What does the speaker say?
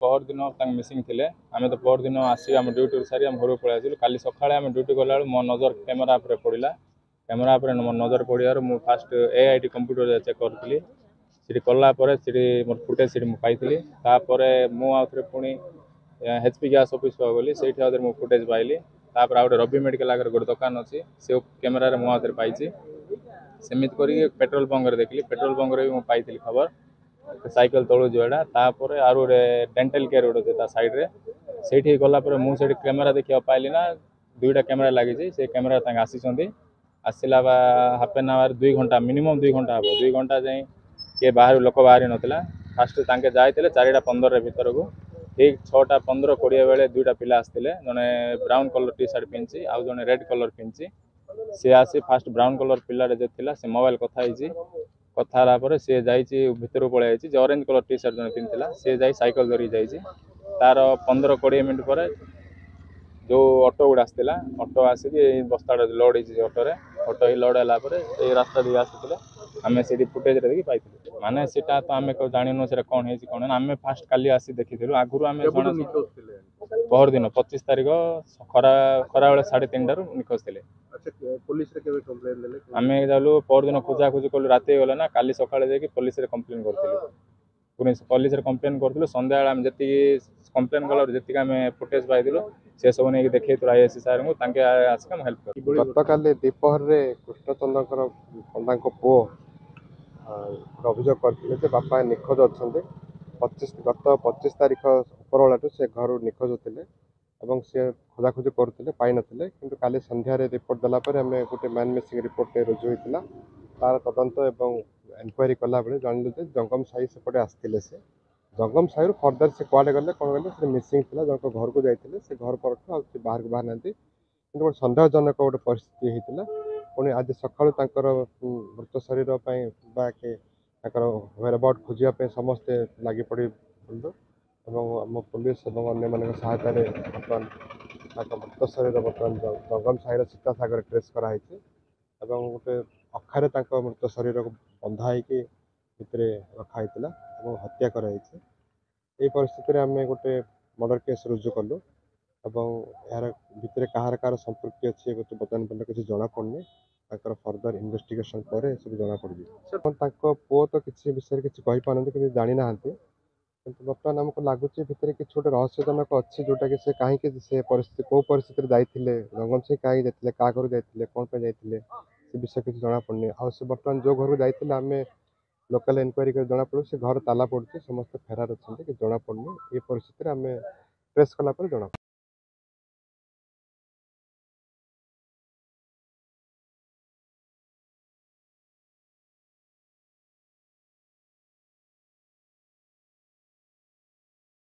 पहर दिन मिसिंग थे आम तो पहर दिन आसी आम ड्यूटी सारी आम घर पलि आसलु काली सकाଳେ आम ड्यूटी गला मो नजर कैमेरा पर पड़ा कैमेरा पर मो नजर पड़ार मु फास्ट एआईटी कंप्यूटर चेक करी सीटी कलापर सीटी मोर फुटेज सीटी पाई तापर मुझे पुणी एचपी गैस ऑफिस गली से मु फुटेज पाइली तापर आउटे रवि मेडिकल आगे गोटे दुकान अच्छी से कैमेरा मुझे पाई सेमित कर पेट्रोल पंप देखली पेट्रोल पंप भी पाई खबर साइकेल तलू जाटा तापर आर गोटे डेंटल केयर गोटे सैड्रे से गलापर मुझे कैमेरा देखा पाइली ना दुईटा कैमेरा लगी से कैमेरा आसी आसला हाफ एन आवर 2 घंटा मिनिमम 2 घंटा हम 2 घंटा जाए किए बाहर लोक बाहरी नाला फास्ट तांके जाते 4:15 भितर को ठीक 6:15 20 बेले दुईटा पिला आसते जड़े ब्राउन कलर टी सार्ट पिंधि आउ जड़े रेड कलर पिंधि सी आसी फास्ट ब्राउन कलर पिला से मोबाइल कथा सी जाइए भितर पलि जाइए ऑरेंज कलर टी सार्ट जन पिंधला सी जा साइकेल धरिक जाइए तार 15-20 मिनट पर जो ऑटो गुड़ा आसला ऑटो आसिक बस्ता लोड ऑटो ही लोड है रास्ता दी आसते आम से फुटेज देखिए पाई माने सीटा तो आम जानू से कौन है कौन आम फास्ट काली आसी देखी आगुरी आम पहर दिन 25 तारीख खरा बेले 3:30 निखोज थे आम जालु पहर दिन खोजा खोजी कलु राति गला ना काली सकाଳେ जाकि पुलिस रे कंप्लेन करथिलु पुलिस रे कंप्लेन करथिलु संध्या बेला आम जति कंप्लेन कला जति आम फुटेज पाइलु से सब नहीं देखिए तो आईएससी सार को तांके आसिक हम हेल्प कर गतकाली दीपहर रे कृष्णचंद्र पंडा पुओ अभियोग करते बापा निखोज अच्छा 25 तारीख उपरवाला से घर निखोज होते सी खोजाखोजी करते पाई नथिले किंतु काली संध्यारे रिपोर्ट देलापर आम गोटे मैन मिसिंग रिपोर्ट रुजु होता तार तदंत एवं एनक्वारी कला बेले जानलु जे जंगम साही सेपटे आसते से जंगम साही फर्दर से कुआडे गले कौन गले से मिसिंग था जन घर को जाते से घर पर बाहर को बाहर ना गोटे सन्देहजनक गोटे परिस्थिति होता पुणी आज सका मृत शरीर वेरअबाउट खोजापी समस्ते लगी पड़ी आम पुलिस अन्य सहायता बर्तमान मृत शरीर बर्तमान जंगम साहिर सीता सागर ट्रेस कराई गोटे अखारे मृत शरीर को बंधाई भितर रखाई हत्या कराई परिस्थिति आम गोटे मर्डर केस रुजु कलु यार भितर कहार कहार संपृक्ति अच्छी बर्तमान पर्यटन किसी जना पड़नी फर्दर इन्वेस्टिगेशन पर सब जना पड़ पुओ तो किसी विषय किसी कहीपर कि जानी ना किंतु बर्तमान आमको लगुच भितर कि गोटे रहस्यजनक अच्छी जोटा कि कहीं से परिस्थिति कौ परिस्थिति जाते रंगम सिंह कहीं जाते क्या घर जाते कौन पे जाते से विषय किसी जना पड़नी आ बर्तमान जो घर को जाते आम लोकल इनक्वारी कर जना पड़ू से घर ताला पड़े समस्त फेरार अच्छा कि जना पड़नी ये परिस्थिति आम ट्रेस कला जना